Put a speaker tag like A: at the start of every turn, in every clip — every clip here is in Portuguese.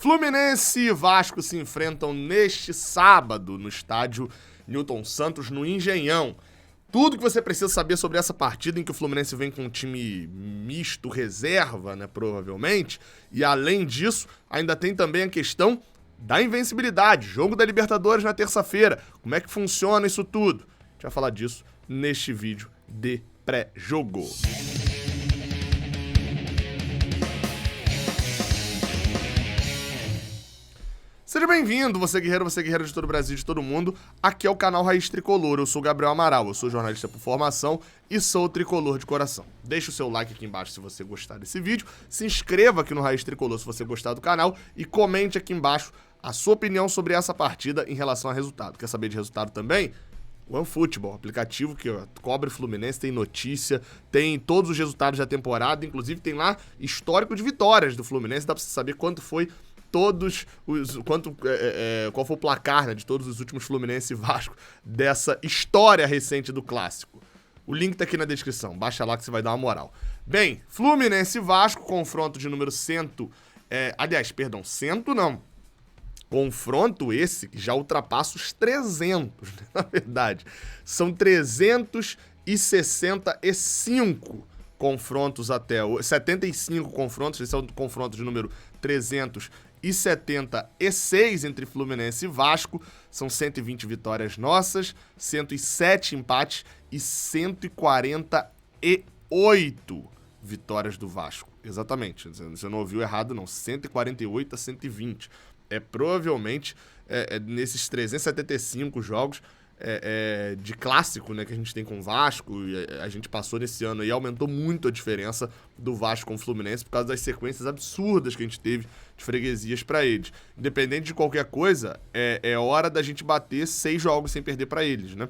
A: Fluminense e Vasco se enfrentam neste sábado no estádio Newton Santos, no Engenhão. Tudo que você precisa saber sobre essa partida em que o Fluminense vem com um time misto, reserva, né, provavelmente. E além disso, ainda tem também a questão da invencibilidade. Jogo da Libertadores na terça-feira. Como é que funciona isso tudo? A gente vai falar disso neste vídeo de pré-jogo. Seja bem-vindo, você guerreiro de todo o Brasil, de todo mundo. Aqui é o canal Raiz Tricolor, eu sou o Gabriel Amaral, eu sou jornalista por formação e sou tricolor de coração. Deixa o seu like aqui embaixo se você gostar desse vídeo, se inscreva aqui no Raiz Tricolor se você gostar do canal e comente aqui embaixo a sua opinião sobre essa partida em relação a resultado. Quer saber de resultado também? OneFootball, aplicativo que cobre Fluminense, tem notícia, tem todos os resultados da temporada, inclusive tem lá histórico de vitórias do Fluminense, dá pra você saber quanto foi qual foi o placar, né, de todos os últimos Fluminense e Vasco dessa história recente do clássico. O link tá aqui na descrição, baixa lá que você vai dar uma moral. Bem, Fluminense e Vasco, confronto de número 100 não. Confronto esse que já ultrapassa os 300, né, na verdade. São 365 confrontos até hoje, 75 confrontos, esse é o confronto de número 376 entre Fluminense e Vasco, são 120 vitórias nossas, 107 empates e 148 vitórias do Vasco. Exatamente, você não ouviu errado não, 148 a 120. Provavelmente, nesses 375 jogos de clássico, né, que a gente tem com o Vasco, e a gente passou nesse ano e aumentou muito a diferença do Vasco com o Fluminense por causa das sequências absurdas que a gente teve de freguesias para eles. Independente de qualquer coisa, é hora da gente bater 6 jogos sem perder para eles, né?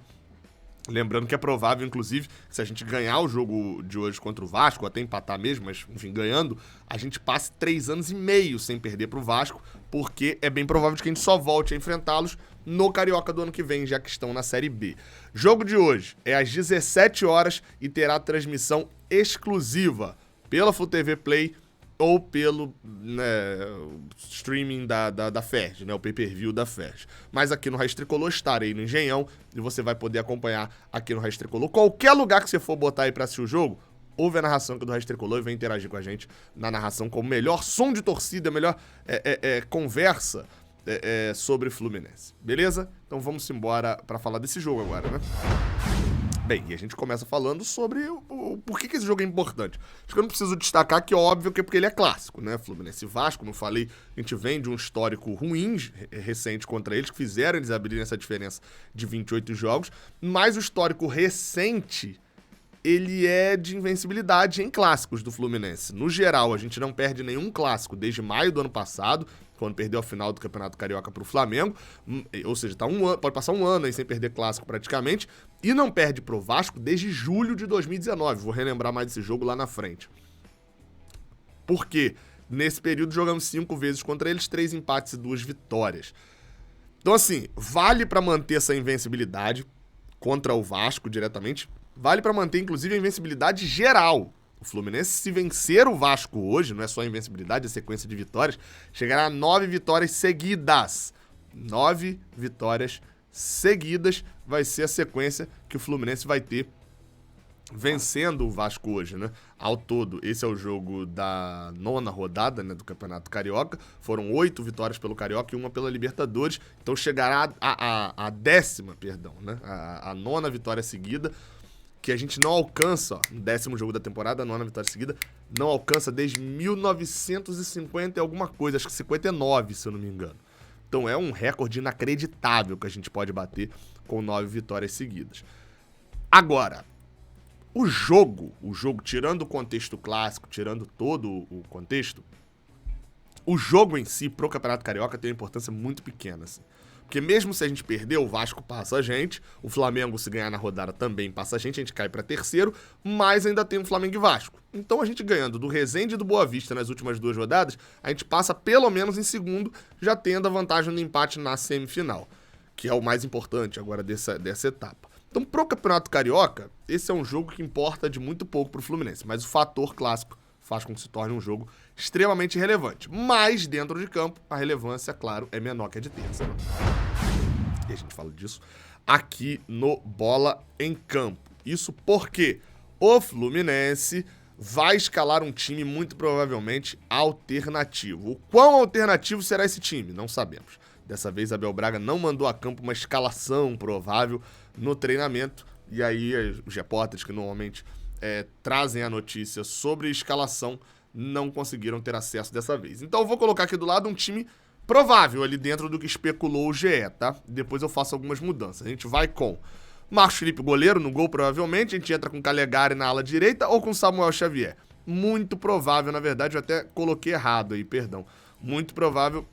A: Lembrando que é provável, inclusive, que se a gente ganhar o jogo de hoje contra o Vasco, ou até empatar mesmo, mas, enfim, ganhando, a gente passe 3 anos e meio sem perder pro Vasco, porque é bem provável que a gente só volte a enfrentá-los no Carioca do ano que vem, já que estão na Série B. Jogo de hoje é às 17 horas e terá transmissão exclusiva pela Full TV Play ou pelo, né, streaming da FERJ, né, o pay-per-view da FERJ. Mas aqui no Raiz Tricolor estarei no Engenhão e você vai poder acompanhar aqui no Raiz Tricolor. Qualquer lugar que você for botar aí pra assistir o jogo, ouve a narração aqui do Raiz Tricolor e vem interagir com a gente na narração com o melhor som de torcida, a melhor conversa sobre Fluminense. Beleza? Então vamos embora pra falar desse jogo agora, né? Bem, e a gente começa falando sobre por que esse jogo é importante. Acho que eu não preciso destacar que é óbvio que é porque ele é clássico, né? Fluminense e Vasco, como eu falei, a gente vem de um histórico ruim recente contra eles, que fizeram eles abrirem essa diferença de 28 jogos, mas o histórico recente, ele é de invencibilidade em clássicos do Fluminense. No geral, a gente não perde nenhum clássico desde maio do ano passado, quando perdeu a final do Campeonato Carioca pro Flamengo, ou seja, pode passar um ano aí sem perder clássico praticamente, e não perde pro Vasco desde julho de 2019, vou relembrar mais desse jogo lá na frente. Por quê? Nesse período jogamos 5 vezes contra eles, 3 empates e 2 vitórias. Então assim, vale pra manter essa invencibilidade contra o Vasco diretamente, vale pra manter inclusive a invencibilidade geral. O Fluminense, se vencer o Vasco hoje, não é só a invencibilidade, é a sequência de vitórias, chegará a 9 vitórias seguidas. 9 vitórias seguidas vai ser a sequência que o Fluminense vai ter vencendo o Vasco hoje, né? Ao todo, esse é o jogo da 9ª rodada, né, do Campeonato Carioca. Foram 8 vitórias pelo Carioca e 1 pela Libertadores. Então chegará a 10ª, perdão, né? A 9ª vitória seguida, que a gente não alcança, ó, no 10º jogo da temporada, a 9ª vitória seguida, não alcança desde 1950 e alguma coisa, acho que 59, se eu não me engano. Então é um recorde inacreditável que a gente pode bater com 9 vitórias seguidas. Agora, o jogo, tirando o contexto clássico, tirando todo o contexto, o jogo em si, pro Campeonato Carioca, tem uma importância muito pequena, assim. Porque mesmo se a gente perder, o Vasco passa a gente, o Flamengo, se ganhar na rodada, também passa a gente cai pra terceiro, mas ainda tem o Flamengo e Vasco. Então a gente ganhando do Resende e do Boa Vista nas últimas 2 rodadas, a gente passa pelo menos em segundo, já tendo a vantagem do empate na semifinal, que é o mais importante agora dessa etapa. Então pro Campeonato Carioca, esse é um jogo que importa de muito pouco pro Fluminense, mas o fator clássico faz com que se torne um jogo extremamente relevante. Mas, dentro de campo, a relevância, claro, é menor que a de terça. E a gente fala disso aqui no Bola em Campo. Isso porque o Fluminense vai escalar um time muito provavelmente alternativo. O quão alternativo será esse time? Não sabemos. Dessa vez, Abel Braga não mandou a campo uma escalação provável no treinamento. E aí, os repórteres que normalmente trazem a notícia sobre escalação não conseguiram ter acesso dessa vez. Então, eu vou colocar aqui do lado um time provável ali dentro do que especulou o GE, tá? Depois eu faço algumas mudanças. A gente vai com Marcos Felipe, goleiro, no gol provavelmente. A gente entra com Calegari na ala direita ou com Samuel Xavier. Muito provável, na verdade, eu até coloquei errado aí, perdão. Muito provável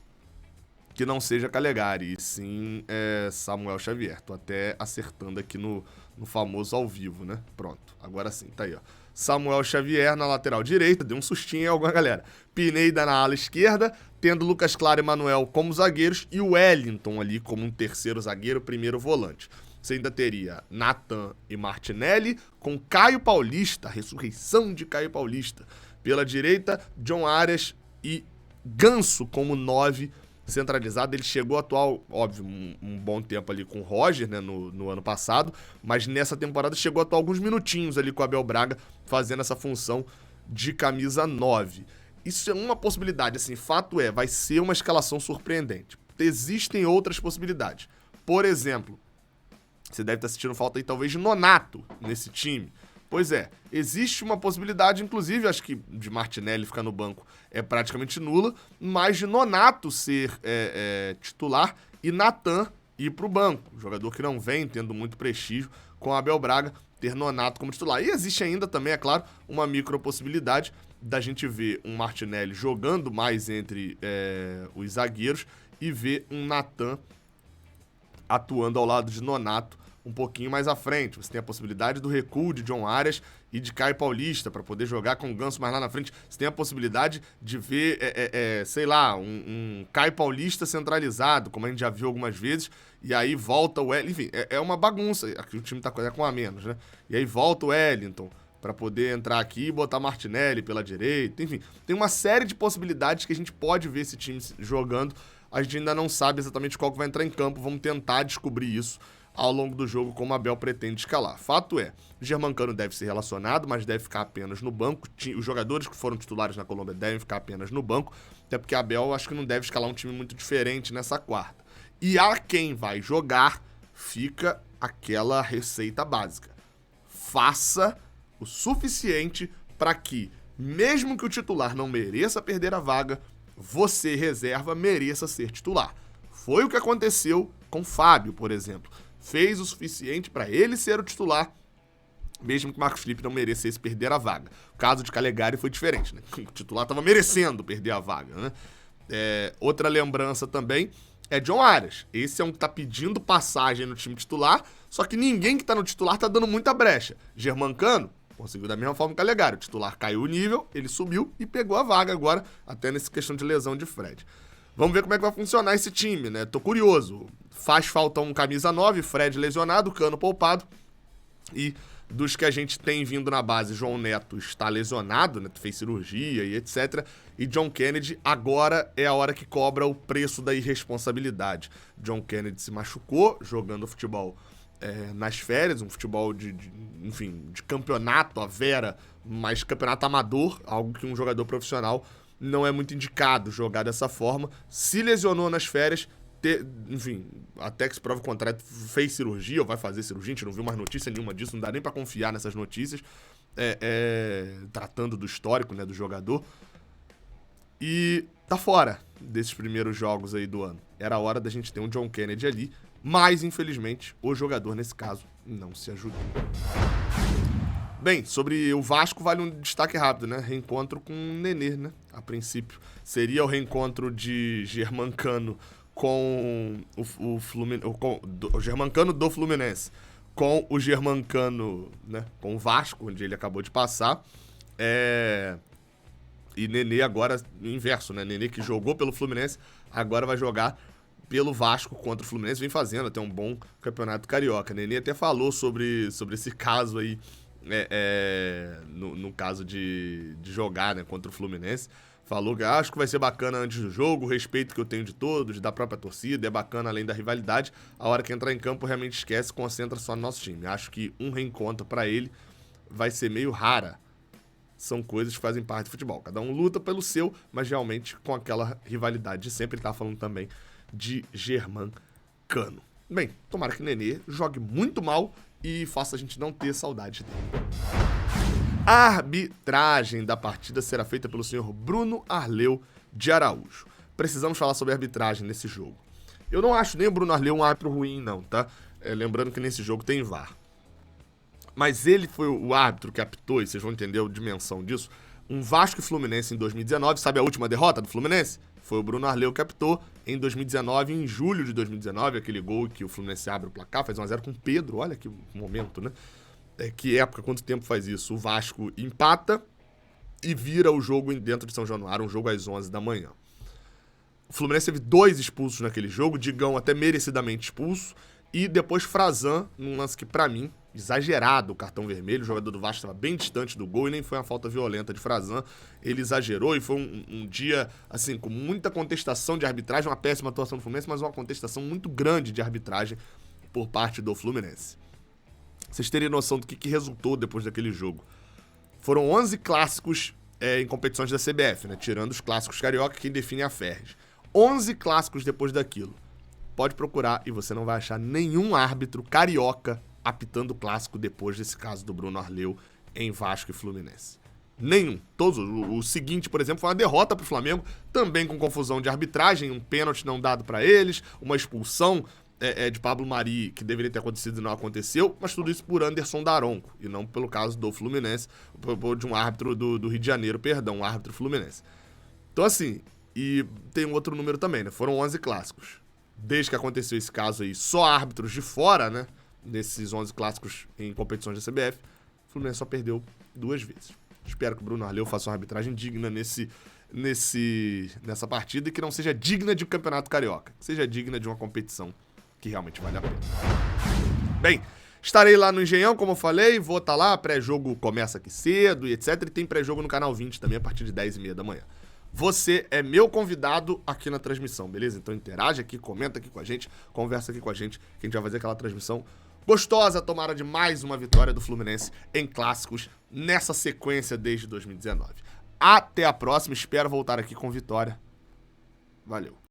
A: que não seja Calegari, e sim Samuel Xavier. Tô até acertando aqui no famoso ao vivo, né? Pronto, agora sim, tá aí, ó. Samuel Xavier na lateral direita, deu um sustinho em alguma galera. Pineda na ala esquerda, tendo Lucas Claro e Manuel como zagueiros e o Wellington ali como um terceiro zagueiro, primeiro volante. Você ainda teria Nathan e Martinelli com Caio Paulista, a ressurreição de Caio Paulista. Pela direita, John Arias e Ganso como 9 centralizado. Ele chegou a atuar, óbvio, um bom tempo ali com o Roger, né, no ano passado, mas nessa temporada chegou a atuar alguns minutinhos ali com o Abel Braga, fazendo essa função de camisa 9. Isso é uma possibilidade, assim, fato vai ser uma escalação surpreendente. Existem outras possibilidades. Por exemplo, você deve estar sentindo falta aí talvez de Nonato nesse time. Pois é, existe uma possibilidade, inclusive, acho que de Martinelli ficar no banco é praticamente nula, mas de Nonato ser titular e Nathan ir para o banco. Jogador que não vem tendo muito prestígio com Abel Braga, ter Nonato como titular. E existe ainda também, é claro, uma micro possibilidade da gente ver um Martinelli jogando mais entre os zagueiros e ver um Nathan atuando ao lado de Nonato um pouquinho mais à frente. Você tem a possibilidade do recuo de John Arias e de Caio Paulista para poder jogar com o Ganso mais lá na frente. Você tem a possibilidade de ver, sei lá, um Caio Paulista centralizado, como a gente já viu algumas vezes, e aí volta o Wellington. Enfim, é uma bagunça. Aqui o time tá com a menos, né? E aí volta o Wellington para poder entrar aqui e botar Martinelli pela direita. Enfim, tem uma série de possibilidades que a gente pode ver esse time jogando. A gente ainda não sabe exatamente qual que vai entrar em campo. Vamos tentar descobrir isso ao longo do jogo, como a Abel pretende escalar. Fato é, Germancano deve ser relacionado, mas deve ficar apenas no banco. Os jogadores que foram titulares na Colômbia devem ficar apenas no banco, até porque a Abel acho que não deve escalar um time muito diferente nessa quarta. E a quem vai jogar, fica aquela receita básica. Faça o suficiente para que, mesmo que o titular não mereça perder a vaga, você, reserva, mereça ser titular. Foi o que aconteceu com Fábio, por exemplo. Fez o suficiente para ele ser o titular, mesmo que o Marcos Felipe não merecesse perder a vaga. O caso de Calegari foi diferente, né? O titular estava merecendo perder a vaga, né? Outra lembrança também é John Arias. Esse é um que está pedindo passagem no time titular, só que ninguém que está no titular está dando muita brecha. Germancano conseguiu da mesma forma que Calegari. O titular caiu o nível, ele subiu e pegou a vaga agora, até nessa questão de lesão de Fred. Vamos ver como é que vai funcionar esse time, né? Tô curioso. Faz falta um camisa 9, Fred lesionado, Cano poupado. E dos que a gente tem vindo na base, João Neto está lesionado, né? Fez cirurgia e etc. E John Kennedy, agora é a hora que cobra o preço da irresponsabilidade. John Kennedy se machucou jogando futebol nas férias, um futebol de campeonato, a vera, mas campeonato amador, algo que um jogador profissional não é muito indicado jogar dessa forma. Se lesionou nas férias, até que se prova o contrário, fez cirurgia ou vai fazer cirurgia, a gente não viu mais notícia nenhuma disso, não dá nem pra confiar nessas notícias, tratando do histórico, né, do jogador. E tá fora desses primeiros jogos aí do ano. Era a hora da gente ter um John Kennedy ali, mas infelizmente o jogador nesse caso não se ajudou. Bem, sobre o Vasco vale um destaque rápido, né? Reencontro com o Nenê, né? A princípio. Seria o reencontro de Germancano com o Fluminense, o Germancano do Fluminense com o Germancano, né? Com o Vasco, onde ele acabou de passar. E Nenê agora, inverso, né? Nenê que jogou pelo Fluminense, agora vai jogar pelo Vasco contra o Fluminense. Vem fazendo até um bom campeonato carioca. Nenê até falou sobre esse caso aí no caso de jogar, né, contra o Fluminense. Falou que acho que vai ser bacana antes do jogo, o respeito que eu tenho de todos, da própria torcida, é bacana além da rivalidade. A hora que entrar em campo realmente esquece, concentra só no nosso time. Acho que um reencontro pra ele vai ser meio rara. São coisas que fazem parte do futebol. Cada um luta pelo seu, mas realmente com aquela rivalidade de sempre. Ele tá falando também de Germán Cano. Bem, tomara que Nenê jogue muito mal e faça a gente não ter saudade dele. A arbitragem da partida será feita pelo senhor Bruno Arleu de Araújo. Precisamos falar sobre a arbitragem nesse jogo. Eu não acho nem o Bruno Arleu um árbitro ruim, não, tá? Lembrando que nesse jogo tem VAR. Mas ele foi o árbitro que apitou, e vocês vão entender a dimensão disso, um Vasco e Fluminense em 2019. Sabe a última derrota do Fluminense? Foi o Bruno Arleu que apitou em 2019, em julho de 2019, aquele gol que o Fluminense abre o placar, faz 1x0 com o Pedro, olha que momento, né? Que época, quanto tempo faz isso? O Vasco empata e vira o jogo dentro de São Januário, um jogo às 11 da manhã. O Fluminense teve 2 expulsos naquele jogo, Digão até merecidamente expulso, e depois Frazan, num lance que pra mim, exagerado o cartão vermelho, o jogador do Vasco estava bem distante do gol e nem foi uma falta violenta de Frazan, ele exagerou e foi um dia, assim, com muita contestação de arbitragem, uma péssima atuação do Fluminense, mas uma contestação muito grande de arbitragem por parte do Fluminense. Vocês terem noção do que resultou depois daquele jogo. Foram 11 clássicos em competições da CBF, né? Tirando os clássicos carioca, quem define é a Ferres. 11 clássicos depois daquilo. Pode procurar e você não vai achar nenhum árbitro carioca apitando clássico depois desse caso do Bruno Arleu em Vasco e Fluminense. Nenhum. Todos. O seguinte, por exemplo, foi uma derrota pro Flamengo, também com confusão de arbitragem, um pênalti não dado pra eles, uma expulsão de Pablo Mari, que deveria ter acontecido e não aconteceu, mas tudo isso por Anderson Daronco, e não pelo caso do Fluminense, de um árbitro do Rio de Janeiro, um árbitro fluminense. Então assim, e tem um outro número também, né? Foram 11 clássicos. Desde que aconteceu esse caso aí, só árbitros de fora, né? Nesses 11 clássicos em competições da CBF, o Fluminense só perdeu 2 vezes. Espero que o Bruno Arleu faça uma arbitragem digna nessa partida e que não seja digna de um campeonato carioca, que seja digna de uma competição que realmente vale a pena. Bem, estarei lá no Engenhão, como eu falei, vou estar lá, pré-jogo começa aqui cedo e etc. E tem pré-jogo no Canal 20 também a partir de 10h30 da manhã. Você é meu convidado aqui na transmissão, beleza? Então interage aqui, comenta aqui com a gente, conversa aqui com a gente, que a gente vai fazer aquela transmissão gostosa, tomara de mais uma vitória do Fluminense em clássicos nessa sequência desde 2019. Até a próxima, espero voltar aqui com vitória. Valeu.